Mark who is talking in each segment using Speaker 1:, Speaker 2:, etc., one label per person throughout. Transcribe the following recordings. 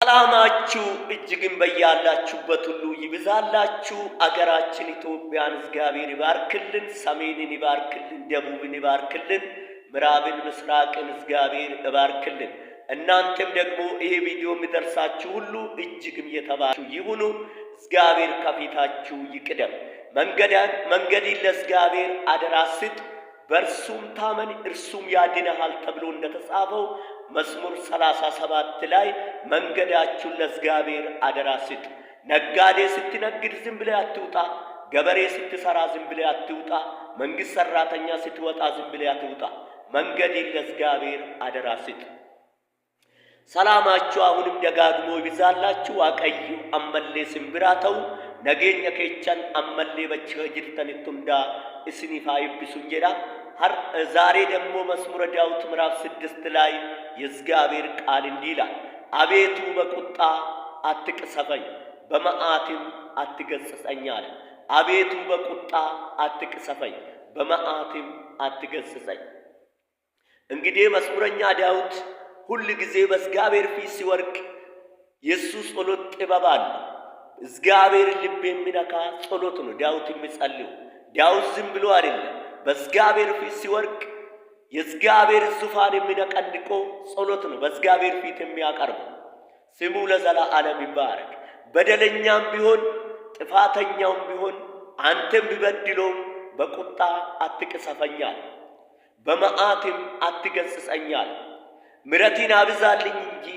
Speaker 1: ሰላማችሁ እጅግን በያላችሁበት ሁሉ ይብዛላችሁ። አገራችን ኢትዮጵያን እግዚአብሔር ይባርክልን፣ ሰሜንን ይባርክልን፣ ደቡብን ይባርክልን፣ ምዕራብን ምስራቅን እግዚአብሔር ይባርክልን። እናንተም ደግሞ ይሄ ቪዲዮ የሚደርሳችሁ ሁሉ እጅግም የተባረካችሁ ይሁኑ። እግዚአብሔር ከፊታችሁ ይቅደም። መንገድን ለእግዚአብሔር አደራ ስጥ፣ በእርሱም ታመን እርሱም ያድንሃል ተብሎ እንደተጻፈው መዝሙር 37 ላይ መንገዳችሁን ለእግዚአብሔር አደራ ስጥ። ነጋዴ ስትነግድ ዝም ብለህ አትውጣ። ገበሬ ስትሰራ ዝም ብለህ አትውጣ። መንግሥት ሠራተኛ ስትወጣ ዝም ብለህ አትውጣ። መንገድን ለእግዚአብሔር አደራ ስጥ። ሰላማችሁ አሁንም ደጋግሞ ይብዛላችሁ። ዋቀዩ አመሌ ስንብራተው ነገኛ ከቻን አመሌ በቸ ጅርተን ቱንዳ እስኒፋ ይብሱን ጀዳ ዛሬ ደግሞ መዝሙረ ዳዊት ምዕራፍ 6 ላይ የእግዚአብሔር ቃል እንዲህ ይላል፣ አቤቱ በቁጣ አትቅሰፈኝ፣ በመዓትም አትገሥጸኝ አለ። አቤቱ በቁጣ አትቅሰፈኝ፣ በመዓትም አትገሥጸኝ። እንግዲህ መዝሙረኛ ዳዊት ሁል ጊዜ በእግዚአብሔር ፊት ሲወርቅ የእሱ ጸሎት ጥበብ አለ። እግዚአብሔር ልብ የሚነካ ጸሎት ነው ዳዊት የሚጸልየው። ዳዊት ዝም ብሎ አይደለም፣ በእግዚአብሔር ፊት ሲወርቅ የእግዚአብሔር ዙፋን የሚነቀንቀው ጸሎት ነው በእግዚአብሔር ፊት የሚያቀርበው። ስሙ ለዘላለም ይባረክ። በደለኛም ቢሆን ጥፋተኛውም ቢሆን አንተም ቢበድለውም በቁጣ አትቅሰፈኛል፣ በመዓትም አትገሥጸኛል። ምሕረትን አብዛልኝ እንጂ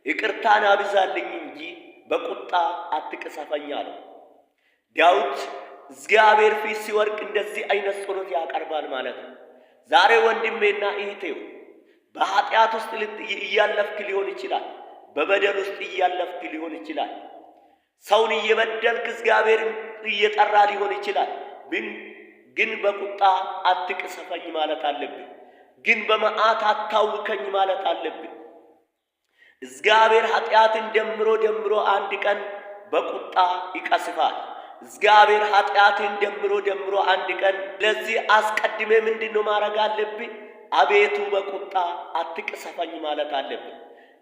Speaker 1: ይቅርታን አብዛልኝ እንጂ በቁጣ አትቅሰፈኛል። ዳዊት እግዚአብሔር ፊት ሲወርቅ እንደዚህ አይነት ጸሎት ያቀርባል ማለት ነው። ዛሬ ወንድሜና እህቴው በኃጢአት ውስጥ እያለፍክ ሊሆን ይችላል። በበደል ውስጥ እያለፍክ ሊሆን ይችላል። ሰውን እየበደልክ እግዚአብሔርን እየጠራ ሊሆን ይችላል። ግን በቁጣ አትቅሰፈኝ ማለት አለብን። ግን በመዓት አታውከኝ ማለት አለብን። እግዚአብሔር ኃጢአትን ደምሮ አንድ ቀን በቁጣ ይቀስፋል። እግዚአብሔር ኃጢአትን ደምሮ አንድ ቀን። ለዚህ አስቀድሜ ምንድነው ማድረግ አለብኝ? አቤቱ በቁጣ አትቅሰፈኝ ማለት አለብን።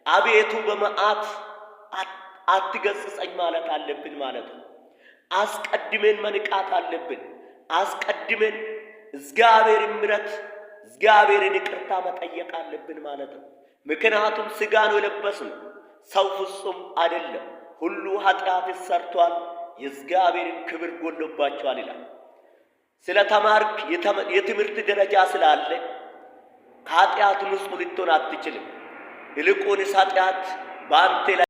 Speaker 1: አቤቱ በመዓት አትገሥጸኝ ማለት አለብን ማለት ነው። አስቀድሜን መንቃት አለብን። አስቀድሜን እግዚአብሔርን ምሕረት እግዚአብሔርን ይቅርታ መጠየቅ አለብን ማለት ነው። ምክንያቱም ሥጋ ነው የለበስነው፣ ሰው ፍጹም አይደለም። ሁሉ ኃጢአት ሰርቷል፣ የእግዚአብሔርን ክብር ጎሎባቸዋል ይላል። ስለ ተማርክ የትምህርት ደረጃ ስላለ ከኃጢአት ንጹሕ ልትሆን አትችልም። ይልቁንስ ኃጢአት በአንተ ላይ